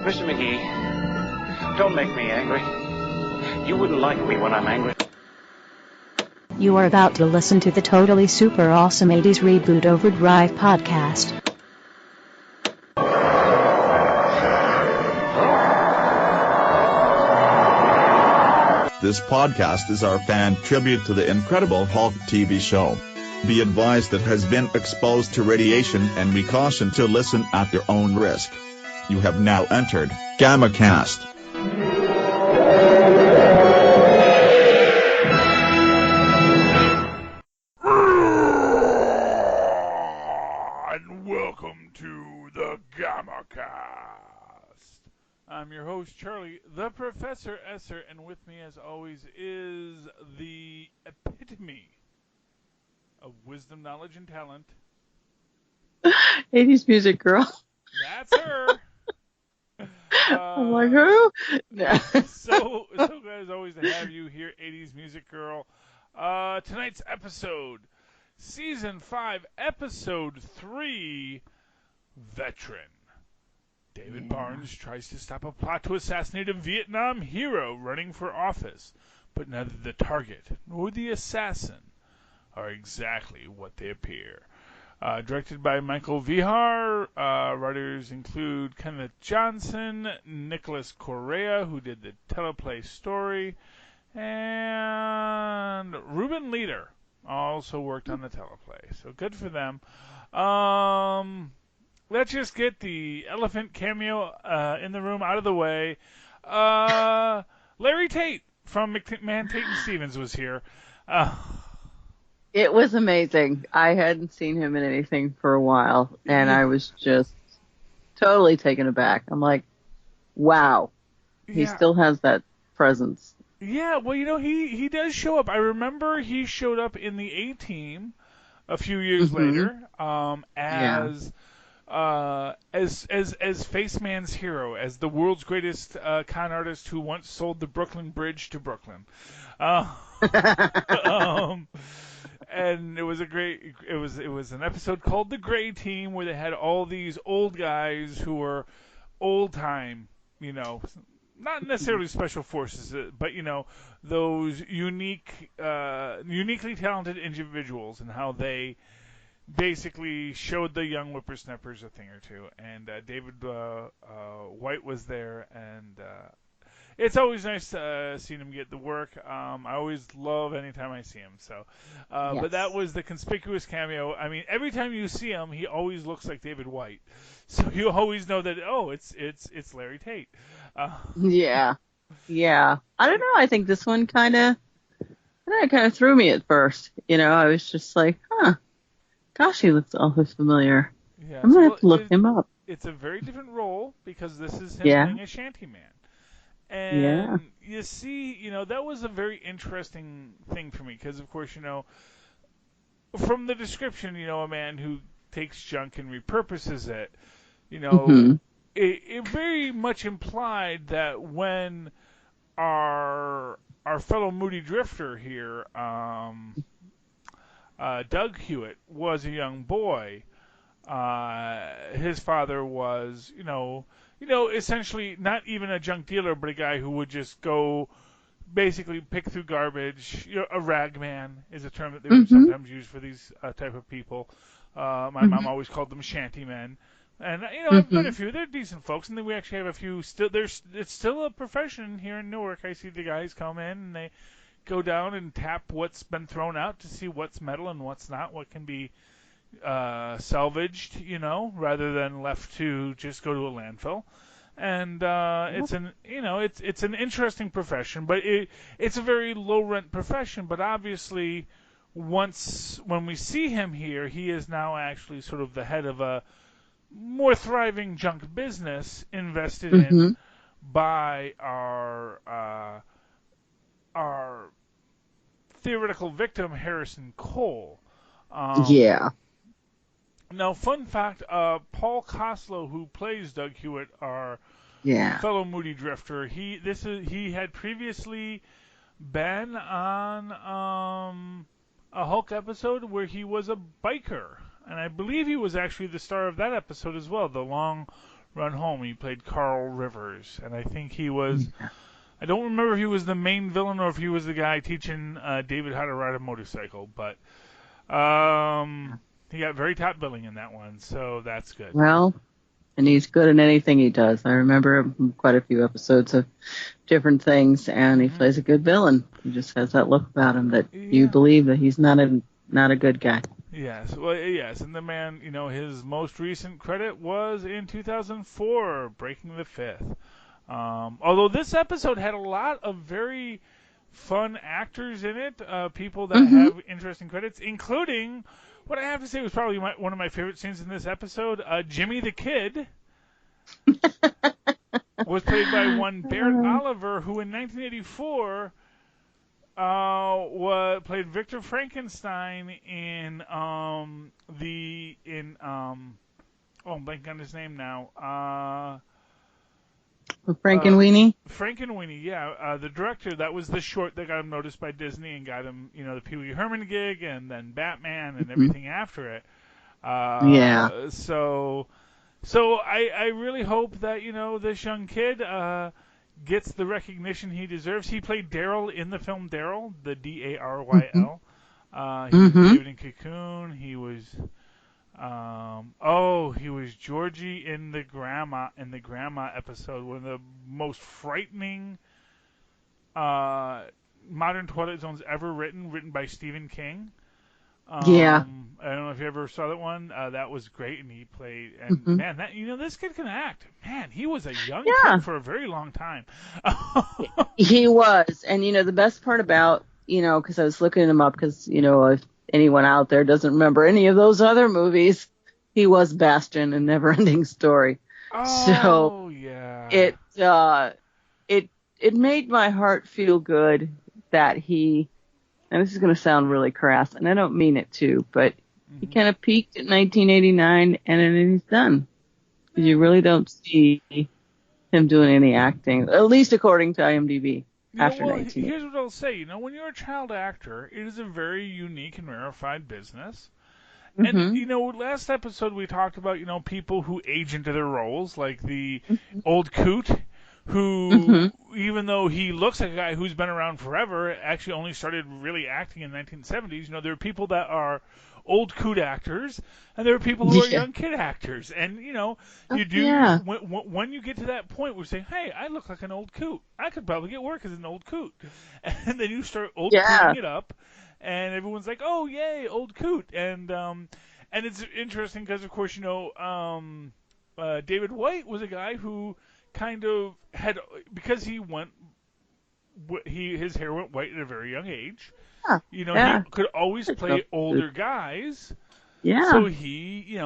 Mr. McGee, don't make me angry. You wouldn't like me when I'm angry. You are about to listen to the Totally Super Awesome 80s Reboot Overdrive podcast. This podcast is our fan tribute to the Incredible Hulk TV show. Be advised it has been exposed to radiation and we caution to listen at your own risk. You have now entered GammaCast. And welcome to the GammaCast. I'm your host, Charlie, the Professor Esser, and with me, as always, is the epitome of wisdom, knowledge, and talent. 80s music girl. That's her. I'm like, who? So glad as always to have you here, 80s music girl. Tonight's episode, Season 5, Episode 3, Veteran. David Barnes tries to stop a plot to assassinate a Vietnam hero running for office, but neither the target nor the assassin are exactly what they appear. Directed by Michael Vihar, writers include Kenneth Johnson, Nicholas Correa, who did the teleplay story, and Ruben Leader also worked on the teleplay. So good for them. Let's just get the elephant cameo in the room out of the way. Larry Tate from McMahon, Tate and Stevens was here. It was amazing. I hadn't seen him in anything for a while, and I was just totally taken aback. I'm like, wow. He still has that presence. Yeah, well, you know, he does show up. I remember he showed up in the A-Team a few years later as Faceman's hero, as the world's greatest con artist who once sold the Brooklyn Bridge to Brooklyn. And it was an episode called The Gray Team, where they had all these old guys who were old time, you know, not necessarily special forces, but you know, those uniquely talented individuals, and how they basically showed the young whippersnappers a thing or two. And David White was there, and it's always nice seeing him get the work. I always love anytime I see him. So, but that was the conspicuous cameo. I mean, every time you see him, he always looks like David White. So you always know that it's Larry Tate. Yeah. I don't know. I think this one kind of threw me at first. You know, I was just like, gosh, he looks awfully familiar. Yeah, I'm gonna have to look him up. It's a very different role because this is him playing a shanty man. And you see, you know, that was a very interesting thing for me because, of course, you know, from the description, you know, a man who takes junk and repurposes it, you know, it very much implied that when our fellow Moody Drifter here, Doug Hewitt, was a young boy, his father was, you know, essentially not even a junk dealer, but a guy who would just go basically pick through garbage. You know, a rag man is a term that they would sometimes use for these type of people. My mom always called them shanty men. And, you know, I've met a few. They're decent folks, and then we actually have a few still. It's still a profession here in Newark. I see the guys come in, and they go down and tap what's been thrown out to see what's metal and what's not, what can be salvaged, you know, rather than left to just go to a landfill. And it's an interesting profession, but it's a very low rent profession. But obviously, when we see him here, he is now actually sort of the head of a more thriving junk business invested in by our theoretical victim, Harrison Cole. Now, fun fact, Paul Koslow, who plays Doug Hewitt, our fellow Moody Drifter, he had previously been on a Hulk episode where he was a biker, and I believe he was actually the star of that episode as well, the long Run Home. He played Carl Rivers, and I think he was. I don't remember if he was the main villain or if he was the guy teaching David how to ride a motorcycle, but he got very top billing in that one, so that's good. Well, and he's good in anything he does. I remember quite a few episodes of different things, and he plays a good villain. He just has that look about him that you believe that he's not a good guy. Yes, well, yes, and the man, his most recent credit was in 2004, Breaking the Fifth. Although this episode had a lot of very fun actors in it, people that have interesting credits, including what I have to say was probably one of my favorite scenes in this episode. Jimmy the Kid was played by one Barrett Oliver, who in 1984 played Victor Frankenstein in I'm blanking on his name now. Frankenweenie? Frankenweenie, yeah. The director, that was the short that got him noticed by Disney and got him, the Pee Wee Herman gig and then Batman and everything after it. So I really hope that, this young kid gets the recognition he deserves. He played Daryl in the film Daryl, the Daryl. He was David in Cocoon. He was he was Georgie in the Grandma episode, one of the most frightening modern Twilight Zones ever written by Stephen King. I don't know if you ever saw that one. That was great, and he played. And man, that this kid can act. Man, he was a young kid for a very long time. He was, and the best part about because I was looking him up because if anyone out there doesn't remember any of those other movies, he was Bastion in Neverending Story. Oh, yeah. It made my heart feel good that he. And this is going to sound really crass, and I don't mean it to, but he kind of peaked at 1989, and then he's done. You really don't see him doing any acting, at least according to IMDb, after 1980. Here's what I'll say. When you're a child actor, it is a very unique and rarefied business. And, last episode we talked about, people who age into their roles, like the old coot, who, even though he looks like a guy who's been around forever, actually only started really acting in the 1970s. There are people that are old coot actors, and there are people who are young kid actors. And, you do, when you get to that point where you say, hey, I look like an old coot. I could probably get work as an old coot. And then you start old cooting it up, and everyone's like, oh, yay, old coot. And it's interesting because, of course, David White was a guy who kind of had, because his hair went white at a very young age. He could always play older guys. So he,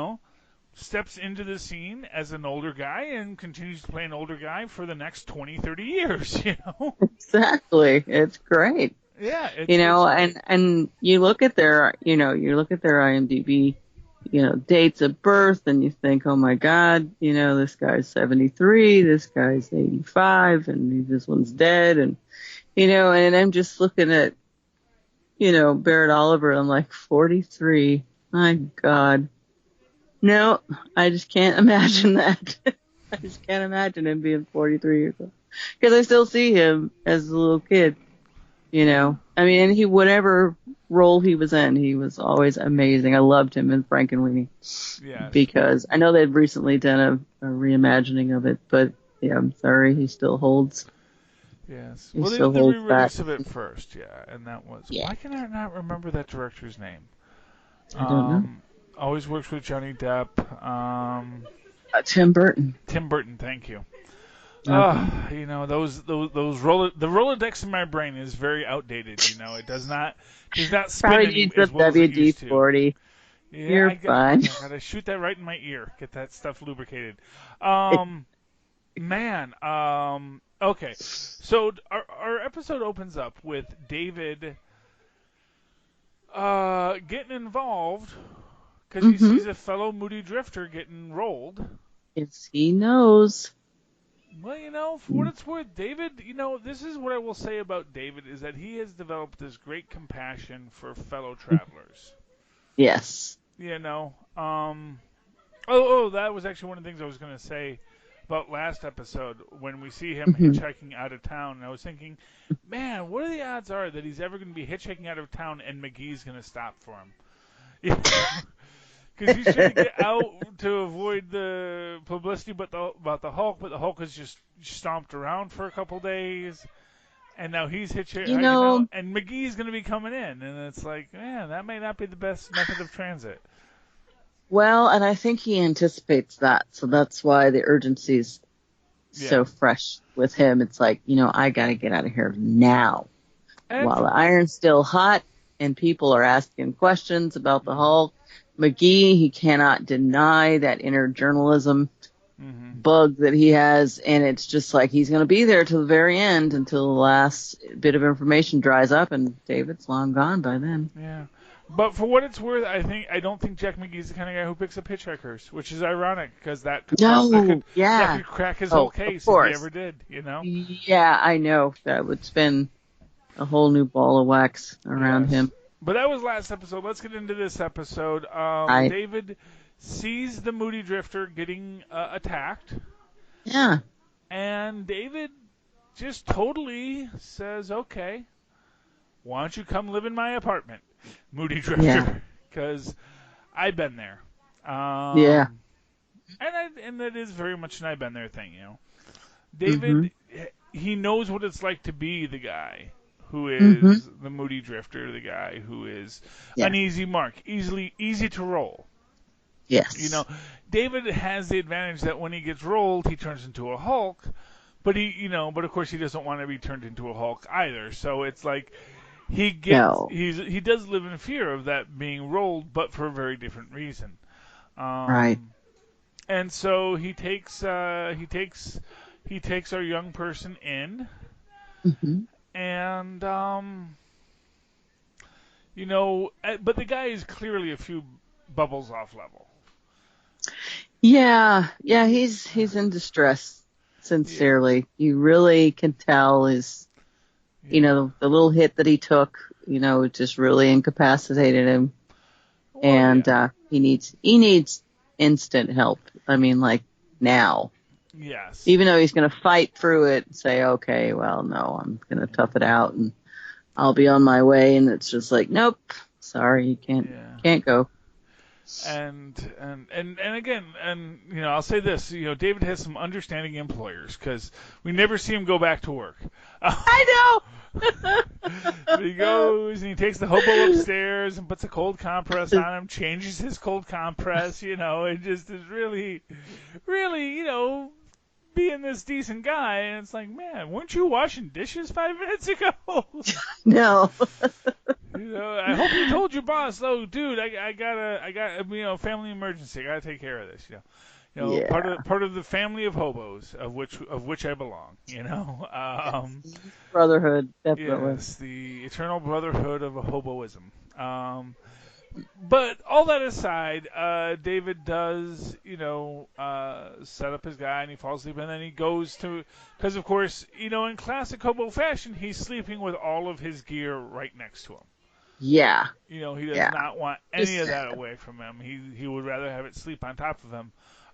steps into the scene as an older guy and continues to play an older guy for the next 20, 30 years, Exactly. It's great. Yeah. And you look at their IMDb, dates of birth, and you think, oh my God, this guy's 73, this guy's 85, and this one's dead, and and I'm just looking at, Barrett Oliver, I'm like, 43, my God. No, I just can't imagine that. I just can't imagine him being 43 years old. Because I still see him as a little kid, and whatever role he was in, he was always amazing. I loved him in Frankenweenie. Yes. Because I know they've recently done a reimagining of it, but I'm sorry, he still holds. Yes. Well, they did the re-release of it first, and that was. Yeah. Why can I not remember that director's name? I don't know. Always works with Johnny Depp. Tim Burton. Tim Burton, thank you. Those the Rolodex in my brain is very outdated. It does not spin as well as it used to. WD-40. Yeah, You're fine. I gotta shoot that right in my ear. Get that stuff lubricated. Okay. So our episode opens up with David getting involved because he sees a fellow Moody Drifter getting rolled. Yes, he knows. Well, for what it's worth, David, this is what I will say about David, is that he has developed this great compassion for fellow travelers. Yes. That was actually one of the things I was going to say. about last episode when we see him hitchhiking out of town, and I was thinking, man, what are the odds are that he's ever going to be hitchhiking out of town and McGee's going to stop for him? Because he's trying to get out to avoid the publicity about the Hulk, but the Hulk is just stomped around for a couple days. And now he's hitchhiking out, and McGee's going to be coming in. And it's like, man, that may not be the best method of transit. Well, and I think he anticipates that. So that's why the urgency's so fresh with him. It's like, I got to get out of here now. And while the iron's still hot and people are asking questions about the Hulk, McGee, he cannot deny that inner journalism bug that he has, and it's just like he's going to be there till the very end until the last bit of information dries up, and David's long gone by then. Yeah, but for what it's worth, I don't think Jack McGee's the kind of guy who picks up hitchhikers, which is ironic because that could crack his whole case if he ever did. Yeah, I know that would spin a whole new ball of wax around him. But that was last episode. Let's get into this episode. David sees the Moody Drifter getting attacked. Yeah. And David just totally says, okay, why don't you come live in my apartment, Moody Drifter? Because I've been there. Yeah. And that is very much an I've been there thing, David, he knows what it's like to be the guy who is the Moody Drifter, the guy who is an easy mark, easy to roll. Yes. David has the advantage that when he gets rolled, he turns into a Hulk, but but of course he doesn't want to be turned into a Hulk either. So it's like he does live in fear of that being rolled, but for a very different reason. Right. And so he takes our young person in, and but the guy is clearly a few bubbles off level. Yeah, he's in distress, sincerely. You really can tell the little hit that he took, just really incapacitated him. He needs instant help. I mean, like, now. Yes. Even though he's going to fight through it and say, okay, well, no, I'm going to tough it out and I'll be on my way. And it's just like, nope, sorry, you can't go. And again, I'll say this, David has some understanding employers because we never see him go back to work. I know. But he goes and he takes the hobo upstairs and puts a cold compress on him, changes his cold compress, and just is really, really, being this decent guy. And it's like, man, weren't you washing dishes 5 minutes ago? No. I hope you told your boss, oh, dude, I got family emergency. I gotta take care of this. Part of the family of hobos of which I belong. Brotherhood, definitely. Yes, the eternal brotherhood of a hoboism. But all that aside, David does, set up his guy and he falls asleep and then he goes because of course, in classic hobo fashion, he's sleeping with all of his gear right next to him. Yeah. He does not want any of that away from him. He would rather have it sleep on top of him.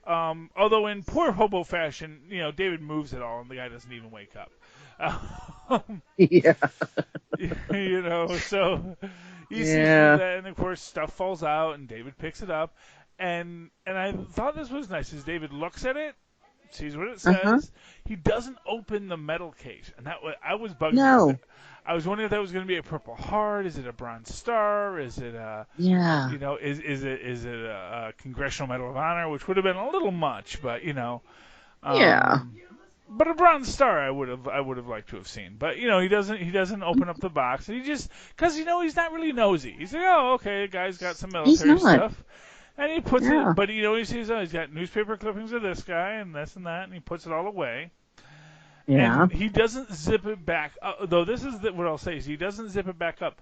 Although in poor hobo fashion, David moves it all and the guy doesn't even wake up. Yeah. So he sees that, and of course stuff falls out, and David picks it up, and I thought this was nice. As David looks at it, sees what it says, he doesn't open the metal case, and I was bugged. No. I was wondering if that was going to be a Purple Heart. Is it a Bronze Star? Is it a is it a Congressional Medal of Honor, which would have been a little much, but But a Bronze Star, I would have liked to have seen. But he doesn't open up the box. And he just because he's not really nosy. He's like, oh, okay, the guy's got some military stuff, and he puts it. But he sees he's got newspaper clippings of this guy and this and that, and he puts it all away. Yeah. And he doesn't zip it back up. Though this is what I'll say is he doesn't zip it back up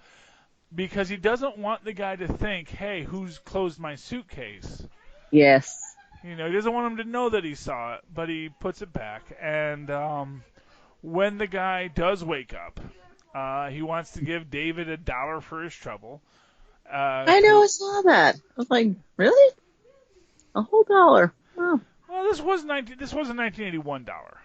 because he doesn't want the guy to think, hey, who's closed my suitcase? Yes. He doesn't want him to know that he saw it, but he puts it back. And when the guy does wake up, he wants to give David $1 for his trouble. I know, I saw that. I was like, really? A whole $1? Oh. Well, this was a 1981 dollar.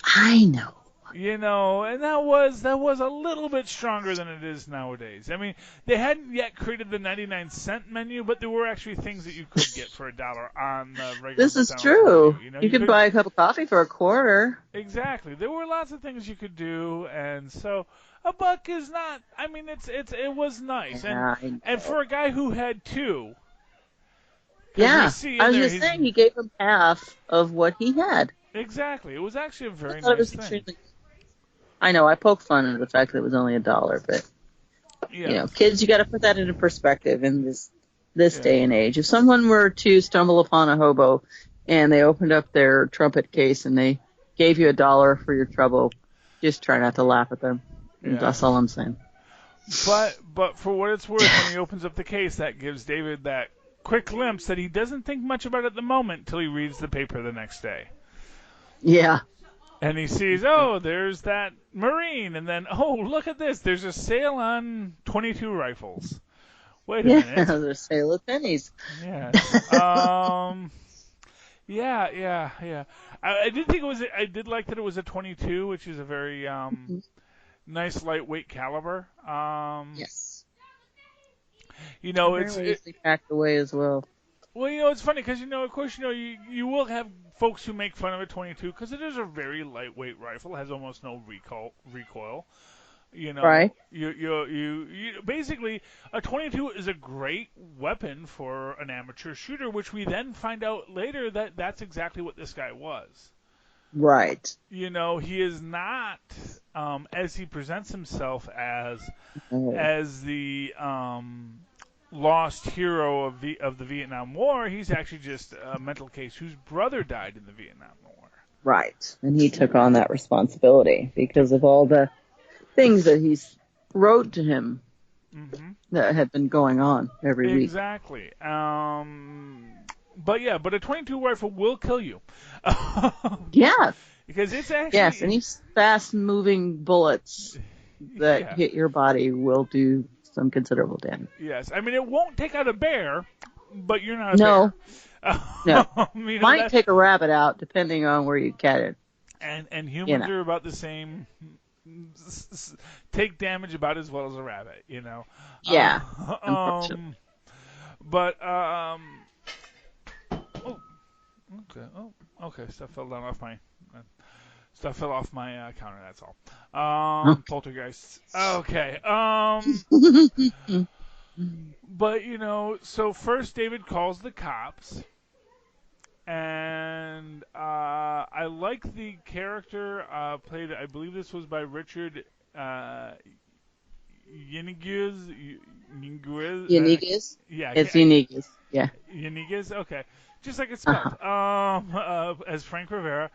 I know. You know, and that was a little bit stronger than it is nowadays. I mean, they hadn't yet created the 99-cent menu, but there were actually things that you could get for $1 on the regular This is McDonald's true. menu. You know, You could buy a cup of coffee for $0.25. exactly. There were lots of things you could do, and so $1 is not. I mean, it was nice, Yeah, I and know. for a guy who had two. 'Cause we Yeah, see I in was there just saying he gave him half of what he had. exactly. It was actually a very I thought it nice was thing. extremely. I know I poke fun at the fact that it was only $1, but Yeah. you know, kids, you got to put that into perspective in this Yeah. day and age. If someone were to stumble upon a hobo and they opened up their trumpet case and they gave you $1 for your trouble, just try not to laugh at them. Yeah. That's all I'm saying. But for what it's worth, when he opens up the case, that gives David that quick glimpse that he doesn't think much about at the moment till he reads the paper the next day. Yeah. And he sees, oh, there's that Marine, and then, oh, look at this, there's a sale on 22 rifles. Wait a Yeah, minute. the sale of pennies. Yeah. Yeah. I did think I did like that it was a 22, which is a very nice lightweight caliber. Yes. You know, Very easily packed away as well. well, you know, it's funny because, you know, of course, you know, you will have folks who make fun of a 22 because it is a very lightweight rifle, has almost no recoil. You know, Right. You basically a 22 is a great weapon for an amateur shooter, which we then find out later that that's exactly what this guy was. Right. You know, he is not as he presents himself as Oh. the lost hero of the Vietnam War. He's actually just a mental case whose brother died in the Vietnam War. Right. And he took on that responsibility because of all the things that he's wrote to him that had been going on every week. Exactly. But a 22 rifle will kill you. Yeah. Because it's actually... Yes, any fast-moving bullets that hit your body will do some considerable damage. Yes. I mean, it won't take out a bear, but you're not a No. bear. No. You know, Might take a rabbit out, depending on where you catch it. And humans are about the same... take damage about as well as a rabbit, you know. Yeah. Unfortunately. Okay. Stuff fell off my counter. That's all. Poltergeists. Okay. But you know, so first David calls the cops, and I like the character played. I believe this was by Richard Yaniguez. Yaniguez? Yeah. It's Yaniguez. Yeah. Yaniguez? Okay. Just like it's spelled. As Frank Rivera,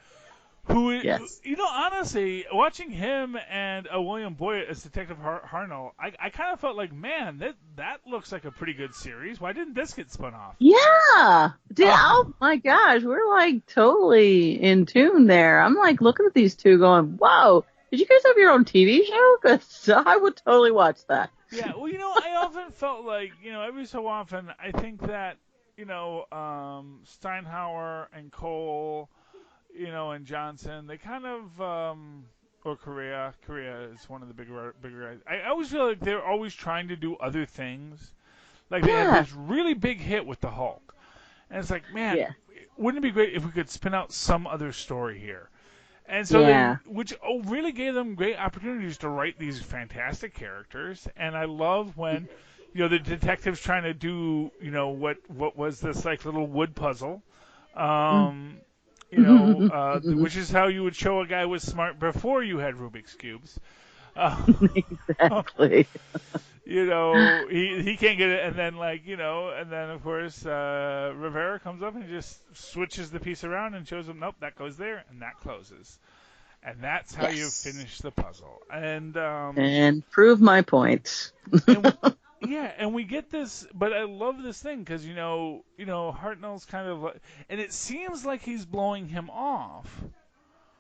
who, Yes. you know, honestly, watching him and William Boyd as Detective Harnell, I kind of felt like, man, that looks like a pretty good series. Why didn't this get spun off? Yeah. Oh my gosh, we're like totally in tune there. I'm like looking at these two going, whoa, did you guys have your own TV show? Because I would totally watch that. Yeah, well, you know, I often felt like, you know, every so often, I think that, you know, Steinhauer and Cole, you know, and Johnson, they kind of, or Korea is one of the bigger guys. I always feel like they're always trying to do other things. Like they had this really big hit with the Hulk. And it's like, man, wouldn't it be great if we could spin out some other story here? And so, which really gave them great opportunities to write these fantastic characters. And I love when, you know, the detective's trying to do, you know, what was this like little wood puzzle, you know, which is how you would show a guy was smart before you had Rubik's cubes. Exactly. You know, he can't get it, and then like, you know, and then of course Rivera comes up and just switches the piece around and shows him, nope, that goes there and that closes, and that's how you finish the puzzle. And prove my point. and we get this, but I love this thing because you know Hartnell's kind of like, and it seems like he's blowing him off.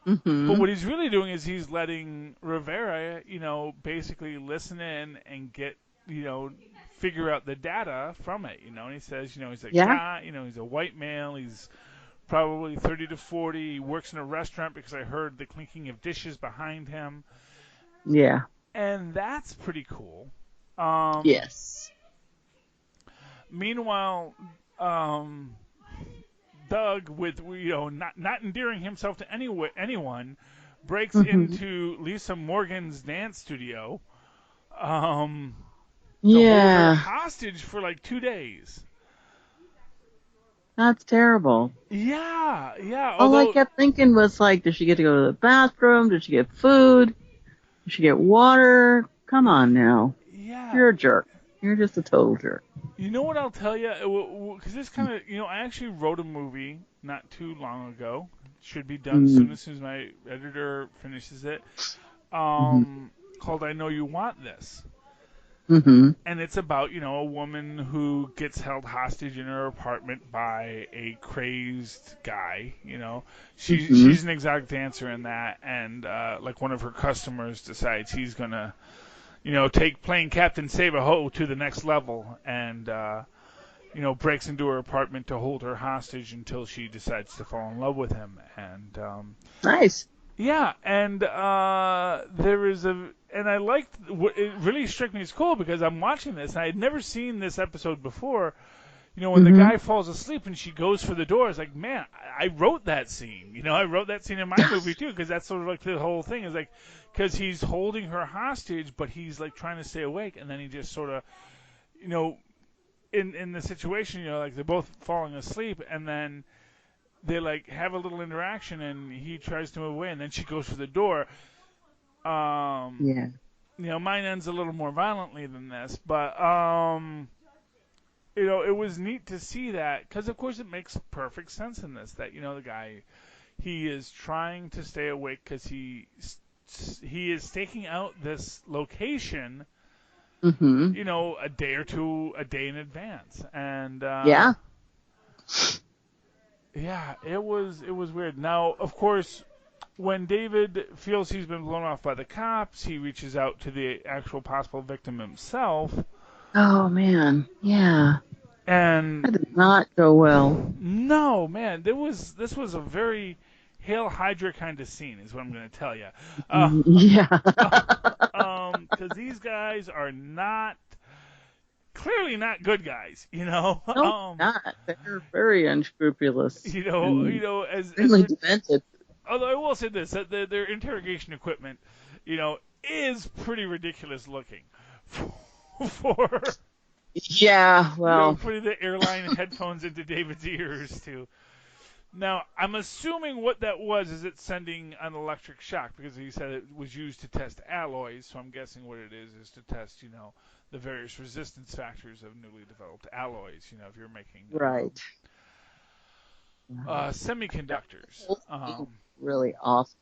Mm-hmm. But what he's really doing is he's letting Rivera, you know, basically listen in and get, you know, figure out the data from it, you know. And he says, you know, he's like, you know, he's a white male, he's probably 30 to 40. He works in a restaurant because I heard the clinking of dishes behind him. Yeah. And that's pretty cool. Yes. Meanwhile, Doug, with not endearing himself to anyone, breaks into Lisa Morgan's dance studio to hold her Yeah. hostage for like 2 days. That's terrible. Yeah, yeah. All I Although, kept thinking was like, does she get to go to the bathroom? Does she get food? Does she get water? Come on now. yeah. You're a jerk. You're just a total jerk. You know what I'll tell you? Because this kind of, I actually wrote a movie not too long ago. Should be done Mm-hmm. as soon as my editor finishes it. Mm-hmm. Called "I Know You Want This," Mm-hmm. and it's about a woman who gets held hostage in her apartment by a crazed guy. Mm-hmm. She's an exotic dancer in that, and like one of her customers decides he's gonna take playing Captain Save-A-Ho to the next level, and breaks into her apartment to hold her hostage until she decides to fall in love with him. And Nice. yeah, and there is and I liked what it really struck me as cool because I'm watching this and I had never seen this episode before. When the Mm-hmm. guy falls asleep and she goes for the door, it's like, man, I wrote that scene. I wrote that scene in my movie too, because that's sort of like the whole thing is like, because he's holding her hostage, but he's like trying to stay awake, and then he just sort of, in the situation, like they're both falling asleep, and then they like have a little interaction, and he tries to move away, and then she goes for the door. Yeah. Mine ends a little more violently than this, but it was neat to see that because, of course, it makes perfect sense in this that the guy he is trying to stay awake because he is staking out this location, Mm-hmm. a day in advance, and Yeah. yeah, it was weird. Now, of course, when David feels he's been blown off by the cops, he reaches out to the actual possible victim himself. Oh man. Yeah. And That did not go well. no, man, this was a very Hail Hydra kind of scene, is what I'm going to tell you. Yeah. Because these guys are clearly not good guys, No, not. They're very unscrupulous. as Extremely demented. although I will say this, that their interrogation equipment, is pretty ridiculous looking for Yeah. Well. putting the airline headphones into David's ears too. Now, I'm assuming what that was is it's sending an electric shock because he said it was used to test alloys. So I'm guessing what it is to test, the various resistance factors of newly developed alloys. If you're making Right. semiconductors. Really awesome.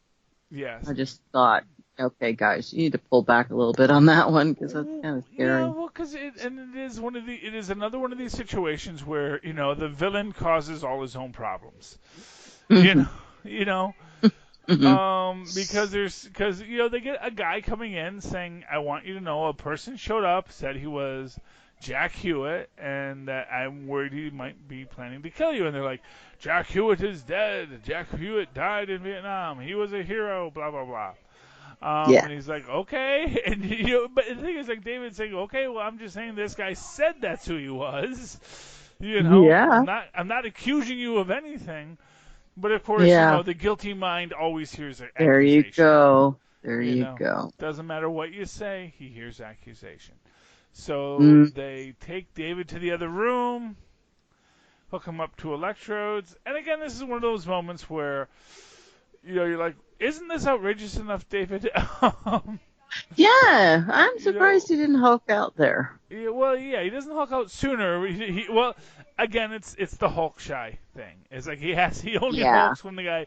Yes. I just thought, okay, guys, you need to pull back a little bit on that one because that's kind of scary. Yeah, well, because it is another one of these situations where the villain causes all his own problems. Mhm. Because they get a guy coming in saying, I want you to know a person showed up, said he was Jack Hewitt, and that I'm worried he might be planning to kill you. And they're like, Jack Hewitt is dead. Jack Hewitt died in Vietnam. He was a hero, blah, blah, blah. Yeah. And he's like, okay. And but the thing is, like, David's saying, okay, well, I'm just saying this guy said that's who he was. Yeah. I'm not accusing you of anything. But of course, Yeah. the guilty mind always hears an There you accusation. go. There you go. Doesn't matter what you say, he hears accusation. So they take David to the other room, hook him up to electrodes, and again, this is one of those moments where, you're like, isn't this outrageous enough, David? Yeah, I'm surprised he didn't Hulk out there. Yeah, he doesn't Hulk out sooner. Well, again, it's the Hulk shy thing. It's like he only Hulks when the guy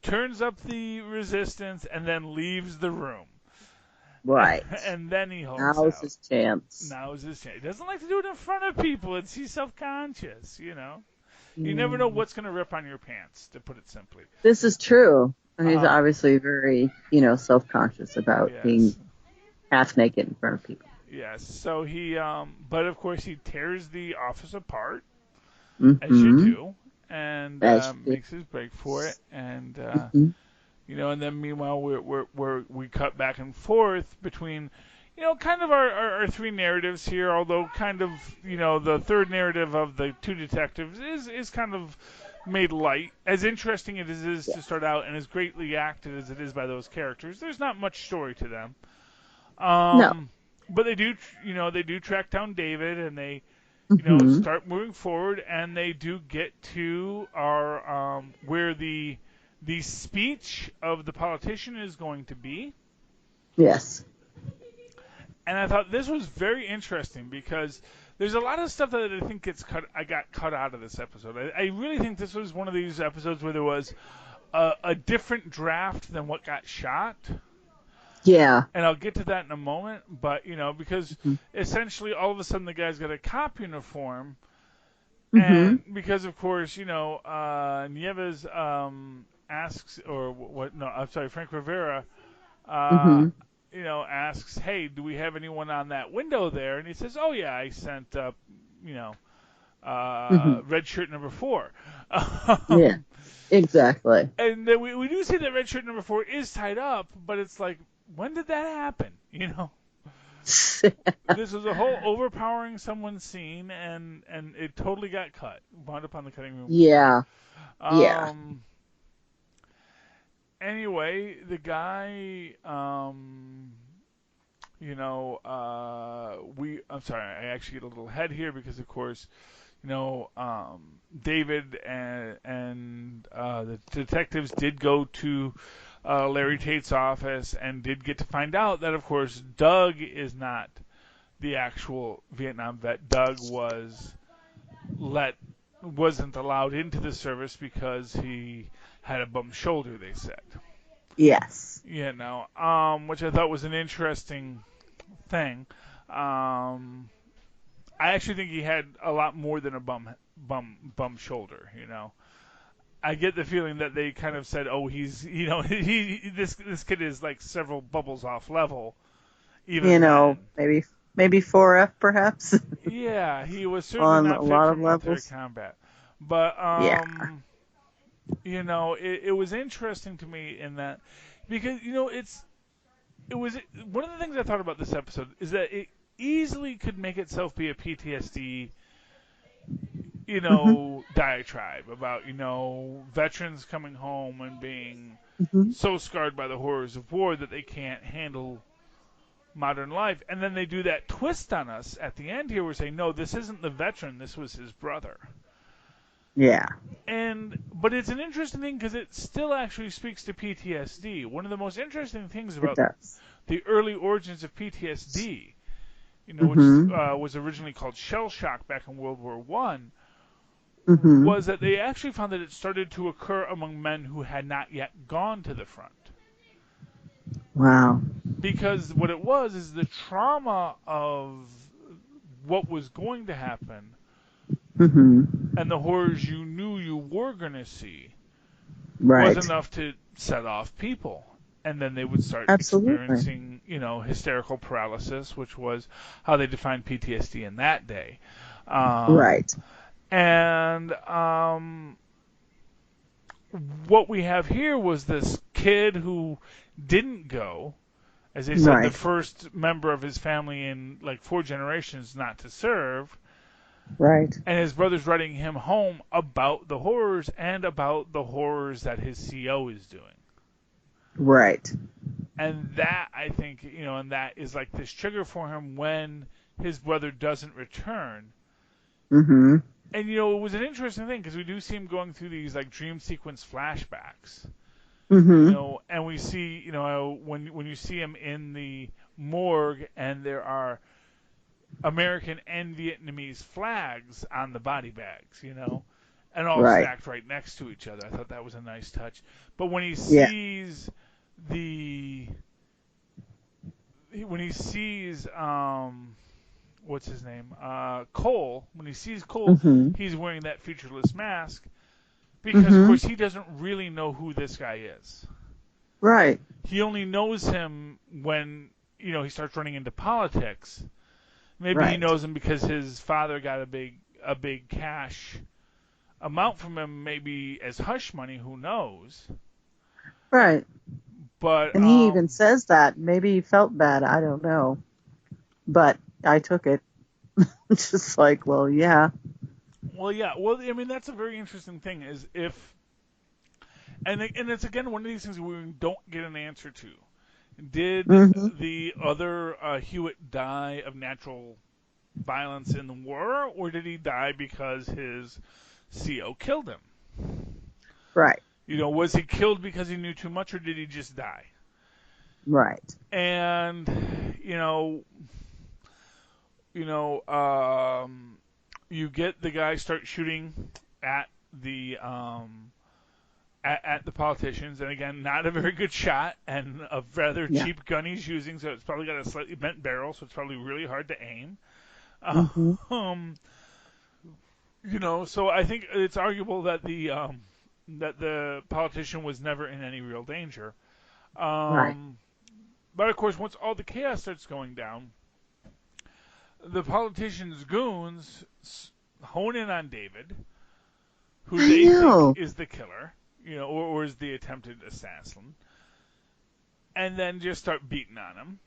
turns up the resistance and then leaves the room. Right. And then he Hulks Now's out. his chance. Now's his chance. He doesn't like to do it in front of people. He's self-conscious, You never know what's going to rip on your pants, to put it simply. This is true. And he's obviously very, self-conscious about being half naked in front of people. Yes. So he, but of course he tears the office apart, Mm-hmm. as you do, and That's makes his break for it, and mm-hmm. and then meanwhile we cut back and forth between, kind of our three narratives here, although kind of, the third narrative of the two detectives is kind of made light. As interesting as it is to start out, and as greatly acted as it is by those characters, there's not much story to them. No. But they do, they do track down David, and they, Mm-hmm. start moving forward, and they do get to our where the speech of the politician is going to be. Yes. And I thought this was very interesting because there's a lot of stuff that I think I got cut out of this episode. I really think this was one of these episodes where there was a different draft than what got shot. Yeah. And I'll get to that in a moment, but, because Mm-hmm. essentially all of a sudden the guy's got a cop uniform, Mm-hmm. and because, of course, Nieves asks, or what, no, I'm sorry, Frank Rivera, Mm-hmm. asks, hey, do we have anyone on that window there? And he says, oh, yeah, I sent, Mm-hmm. red shirt number 4. Yeah. Exactly. And then we do see that red shirt number 4 is tied up, but it's like, when did that happen? This was a whole overpowering someone scene, and it totally got cut. Wound up on the cutting room. Yeah. Yeah. Anyway, the guy, I'm sorry, I actually get a little ahead here because, of course, David and the detectives did go to Larry Tate's office and did get to find out that, of course, Doug is not the actual Vietnam vet. Doug wasn't allowed into the service because he had a bum shoulder, they said. Yes. Which I thought was an interesting thing. I actually think he had a lot more than a bum shoulder. I get the feeling that they kind of said, "Oh, he's this kid is like several bubbles off level." Even then. maybe 4F perhaps. Yeah, he was certainly On not a fit lot for of military levels. combat. But Yeah. it was interesting to me in that because it was one of the things I thought about this episode is that it easily could make itself be a PTSD diatribe about veterans coming home and being Mm-hmm. so scarred by the horrors of war that they can't handle modern life, and then they do that twist on us at the end here where say, no, this isn't the veteran, this was his brother. Yeah. But it's an interesting thing because it still actually speaks to PTSD. One of the most interesting things It about does. the early origins of PTSD, Mm-hmm. which was originally called shell shock back in World War I, Mm-hmm. was that they actually found that it started to occur among men who had not yet gone to the front. Wow. Because what it was is the trauma of what was going to happen Mm-hmm. and the horrors you knew you were going to see Right. was enough to set off people. And then they would start Absolutely. experiencing, hysterical paralysis, which was how they defined PTSD in that day. Right. And what we have here was this kid who didn't go, as they said, Right. the first member of his family in like 4 generations not to serve. Right. And his brother's writing him home about the horrors and about the horrors that his CO is doing. Right. And that, I think, and that is like this trigger for him when his brother doesn't return. Mm-hmm. And, it was an interesting thing because we do see him going through these like dream sequence flashbacks. Mm-hmm. And we see, when you see him in the morgue and there are American and Vietnamese flags on the body bags, and all Right. stacked right next to each other. I thought that was a nice touch. But when he Yeah. sees what's his name? Cole, when he sees Cole, Mm-hmm. he's wearing that featureless mask because, Mm-hmm. of course, he doesn't really know who this guy is. Right. He only knows him when, he starts running into politics. Maybe he Right. knows him because his father got a big cash amount from him maybe as hush money. Who knows? Right. But And he even says that. Maybe he felt bad. I don't know. But I took it. It's just like, well, yeah. Well, yeah. Well, I mean, that's a very interesting thing. Is if and it's again one of these things we don't get an answer to. Did Hmm. the other Hewitt die of natural violence in the war, or did he die because his CO killed him? Right. Was he killed because he knew too much, or did he just die? Right. And you get the guy start shooting at the at the politicians, and again, not a very good shot, and a rather Yeah. cheap gun he's using, so it's probably got a slightly bent barrel, so it's probably really hard to aim. Hmm. So I think it's arguable that the politician was never in any real danger. Right. But of course, once all the chaos starts going down, the politician's goons hone in on David, who I they think know. is the killer, or is the attempted assassin, and then just start beating on him.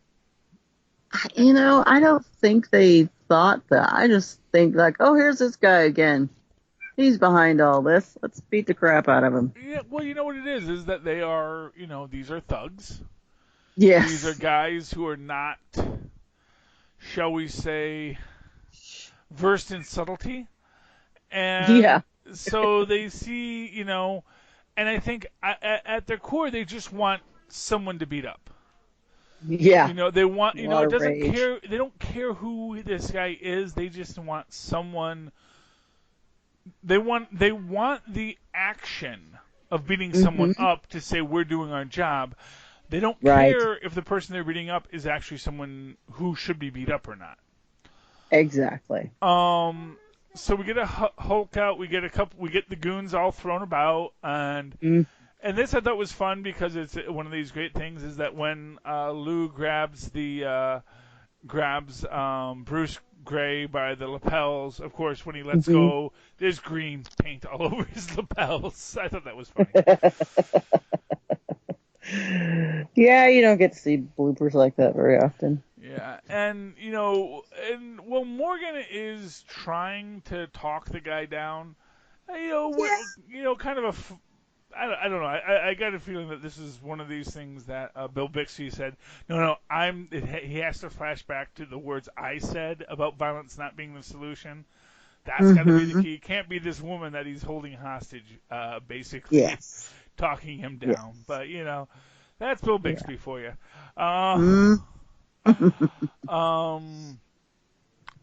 I don't think they thought that. I just think like, oh, here's this guy again. He's behind all this. Let's beat the crap out of him. Yeah, well, you know what it is that they are, these are thugs. Yes. These are guys who are not, shall we say, versed in subtlety. And Yeah. so they see, and I think at their core, they just want someone to beat up. Yeah. They want, A lot it of doesn't rage. care, they don't care who this guy is, they just want someone, they want the action of beating someone up to say we're doing our job. They don't Right. care if the person they're beating up is actually someone who should be beat up or not. Exactly. So we get a Hulk out, we get the goons all thrown about, and this I thought was fun because it's one of these great things is that when Lou grabs Bruce Gray by the lapels, of course when he lets go, there's green paint all over his lapels. I thought that was funny. Yeah, you don't get to see bloopers like that very often. Yeah, and Morgan is trying to talk the guy down. Kind of I don't know. I got a feeling that this is one of these things that Bill Bixby said. No, he has to flash back to the words I said about violence not being the solution. That's got to be the key. It can't be this woman that he's holding hostage, basically Yes. talking him down. Yes. But that's Bill Bixby for you.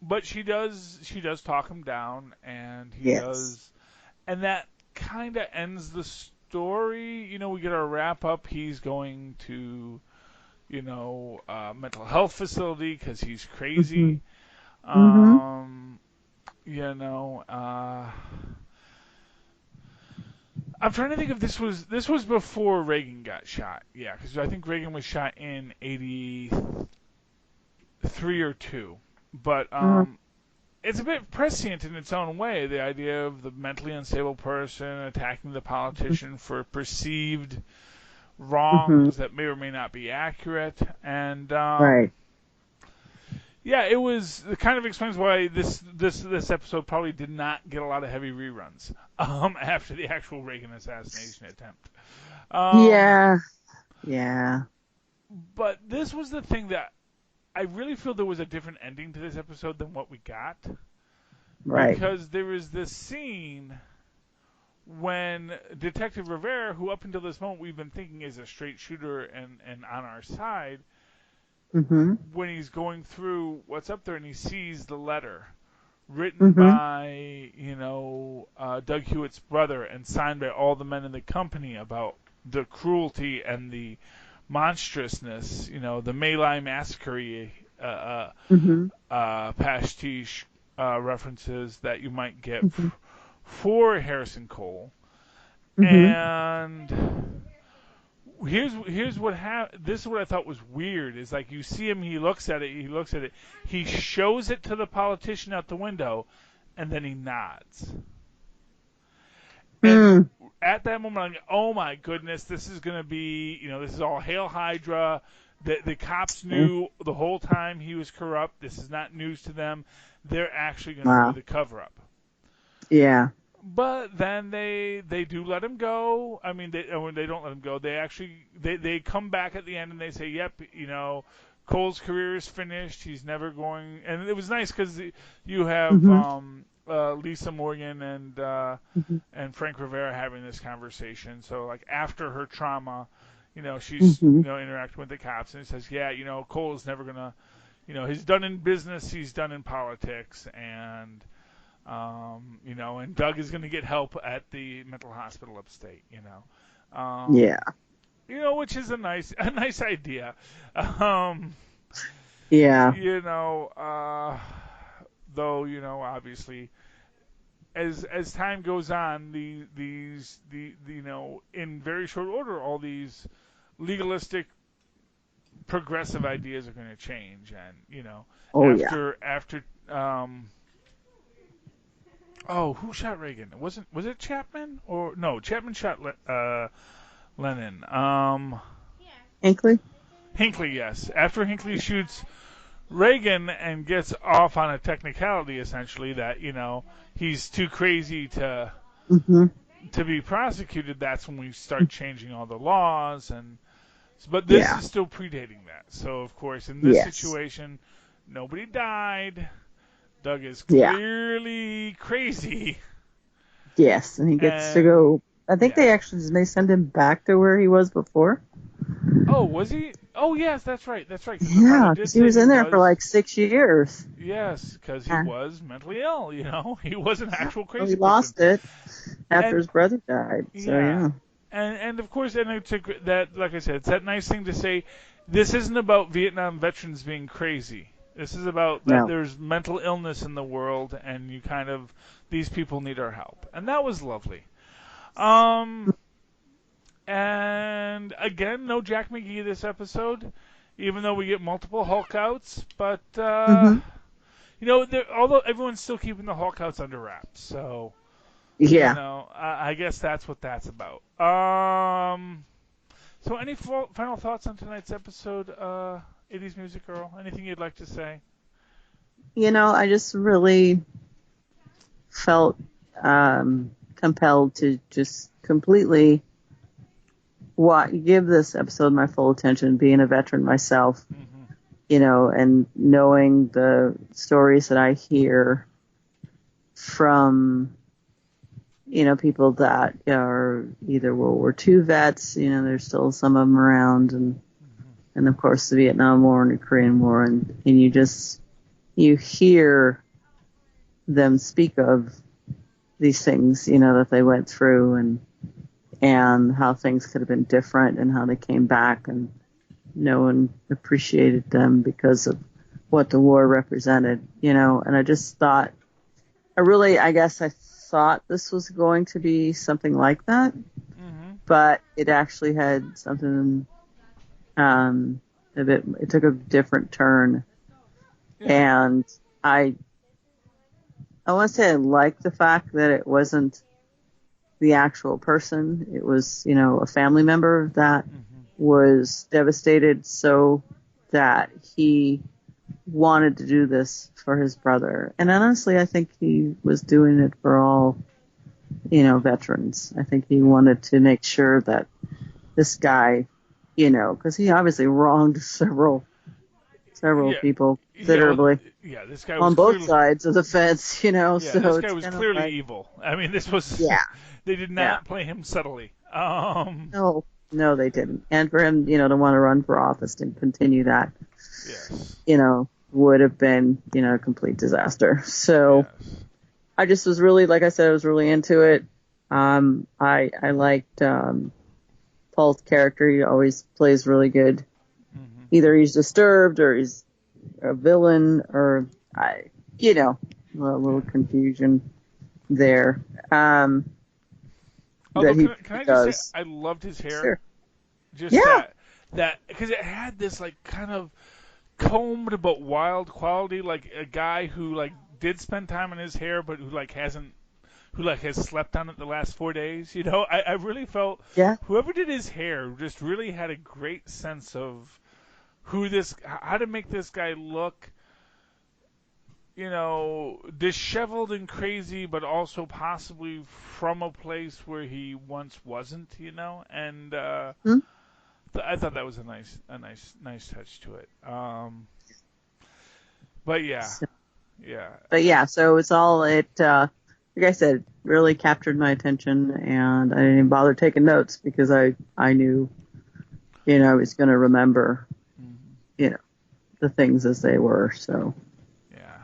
But she does talk him down, and he does, and that kind of ends the story. We get our wrap up. He's going to, mental health facility because he's crazy. I'm trying to think if this was before Reagan got shot. Yeah, because I think Reagan was shot in '83 or '82. But it's a bit prescient in its own way. The idea of the mentally unstable person attacking the politician for perceived wrongs that may or may not be accurate, and Right. yeah, it kind of explains why this episode probably did not get a lot of heavy reruns after the actual Reagan assassination attempt. Yeah. But this was the thing that I really feel there was a different ending to this episode than what we got. Right. Because there was this scene when Detective Rivera, who up until this moment we've been thinking is a straight shooter and on our side, when he's going through what's up there and he sees the letter written by, Doug Hewitt's brother and signed by all the men in the company about the cruelty and the monstrousness, the My Lai massacre pastiche references that you might get for Harrison Cole. And here's what this is what I thought was weird is like you see him, he looks at it, he shows it to the politician out the window, and then he nods. And at that moment, I'm like, oh my goodness, this is going to be, this is all Hail Hydra. The cops knew the whole time he was corrupt. This is not news to them. They're actually going to do the cover-up. Yeah. But then they do let him go. I mean, when they don't let him go, they actually they come back at the end and they say, yep, Cole's career is finished. He's never going. And it was nice because you have Lisa Morgan and Frank Rivera having this conversation. So like after her trauma, she's interacting with the cops and it says, yeah, Cole is never gonna, he's done in business, he's done in politics, and and Doug is gonna get help at the mental hospital upstate. Yeah. Which is a nice idea. Yeah. Though obviously, as time goes on, these in very short order, all these legalistic, progressive ideas are going to change, and after who shot Reagan? Was it Chapman or no? Chapman shot Lennon. Hinckley? Hinckley, yes. After Hinckley shoots Reagan and gets off on a technicality, essentially, that, he's too crazy to be prosecuted, that's when we start changing all the laws. But this is still predating that. So, of course, in this situation, nobody died. Doug is clearly crazy. Yes, and he gets to go. I think they send him back to where he was before. Oh, was he? Oh, yes, that's right. Yeah, because he was in there for like 6 years. Yes, because he was mentally ill, He was an actual crazy person. He lost it after his brother died. So, yeah. And of course, and it's that, like I said, it's that nice thing to say, this isn't about Vietnam veterans being crazy. This is about that there's mental illness in the world, and these people need our help. And that was lovely. And again, no Jack McGee this episode, even though we get multiple Hulk outs. But, although everyone's still keeping the Hulk outs under wraps. So, I guess that's what that's about. So any final thoughts on tonight's episode, 80s Music Girl? Anything you'd like to say? I just really felt compelled to just completely give this episode my full attention, being a veteran myself, and knowing the stories that I hear from, people that are either World War II vets, there's still some of them around, and of course the Vietnam War and the Korean War, and you hear them speak of these things, that they went through, and how things could have been different, and how they came back, and no one appreciated them because of what the war represented, and I just thought, I guess I thought this was going to be something like that, but it actually had something, it took a different turn, and I want to say I like the fact that it wasn't the actual person. It was, a family member that was devastated so that he wanted to do this for his brother. And honestly, I think he was doing it for all, veterans. I think he wanted to make sure that this guy, because he obviously wronged several people considerably. This guy was on both sides of the fence, so this guy was clearly evil. I mean, this was they did not play him subtly. No, they didn't. And for him, to want to run for office and continue that, would have been, a complete disaster. So I just was really, like I said, I was really into it. I liked Paul's character. He always plays really good. Either he's disturbed or he's a villain, or a little confusion there. Although, can I just say, I loved his hair. Sure. Just that because it had this like kind of combed but wild quality, like a guy who like did spend time on his hair, but who like hasn't who like has slept on it the last 4 days. You know, I really felt Yeah. whoever did his hair just really had a great sense of how to make this guy look, you know, disheveled and crazy, but also possibly from a place where he once wasn't, you know, and Hmm? I thought that was a nice touch to it. But yeah, So, yeah, but yeah, so it's all like I said, really captured my attention, and I didn't even bother taking notes because I knew, you know, I was going to remember, you know, the things as they were. So yeah.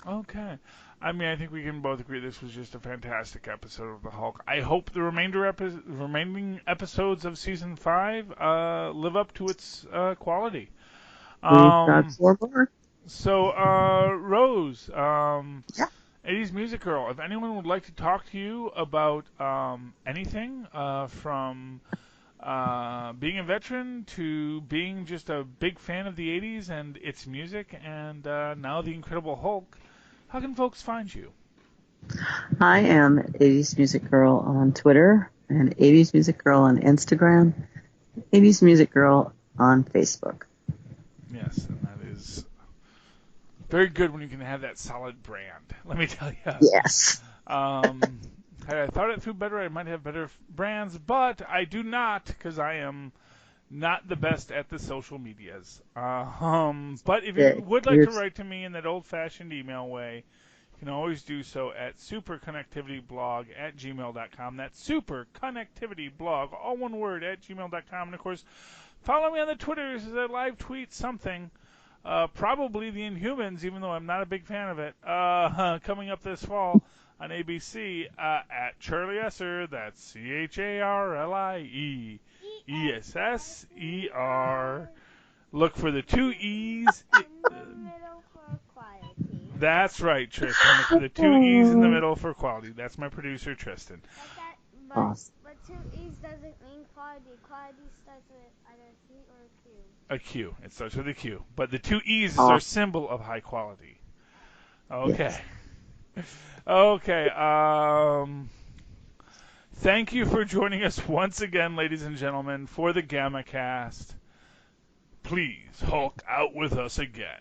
Okay. I mean, I think we can both agree this was just a fantastic episode of the Hulk. I hope the remaining episodes of season 5 live up to its quality. we've got 4 more. So, Rose, Yeah. 80s Music Girl, if anyone would like to talk to you about anything from being a veteran to being just a big fan of the 80s and its music and now the Incredible Hulk, how can folks find you? I am 80s Music Girl on Twitter and 80s Music Girl on Instagram, 80s Music Girl on Facebook. Yes, and that is very good when you can have that solid brand. Let me tell you. Yes. Had I thought it through better, I might have better brands, but I do not because I am not the best at the social medias. But if Yeah, you would like to write to me in that old-fashioned email way, you can always do so at superconnectivityblog@gmail.com. That's superconnectivityblog, all one word, @gmail.com. And, of course, follow me on the Twitters as I live tweet something. Probably the Inhumans, even though I'm not a big fan of it, coming up this fall on ABC at Charlie Esser. That's CharlieEsser. Look for the 2 E's. That's right, Tristan. Look for the 2 E's in the middle for quality. That's my producer, Tristan. Awesome. But 2 E's doesn't mean quality. Quality starts with either a C or a Q. A Q. It starts with a Q. But the 2 E's is Awesome. our symbol of high quality. Okay. Yes. Okay. Thank you for joining us once again, ladies and gentlemen, for the Gamma Cast. Please Hulk out with us again.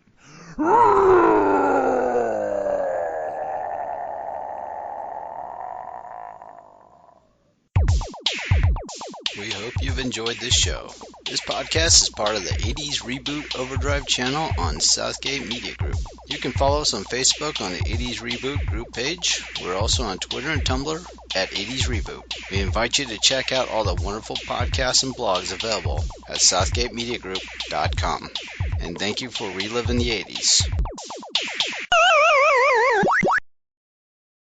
We hope you've enjoyed this show. This podcast is part of the 80s Reboot Overdrive channel on Southgate Media Group. You can follow us on Facebook on the 80s Reboot group page. We're also on Twitter and Tumblr at 80s Reboot. We invite you to check out all the wonderful podcasts and blogs available at southgatemediagroup.com. And thank you for reliving the 80s.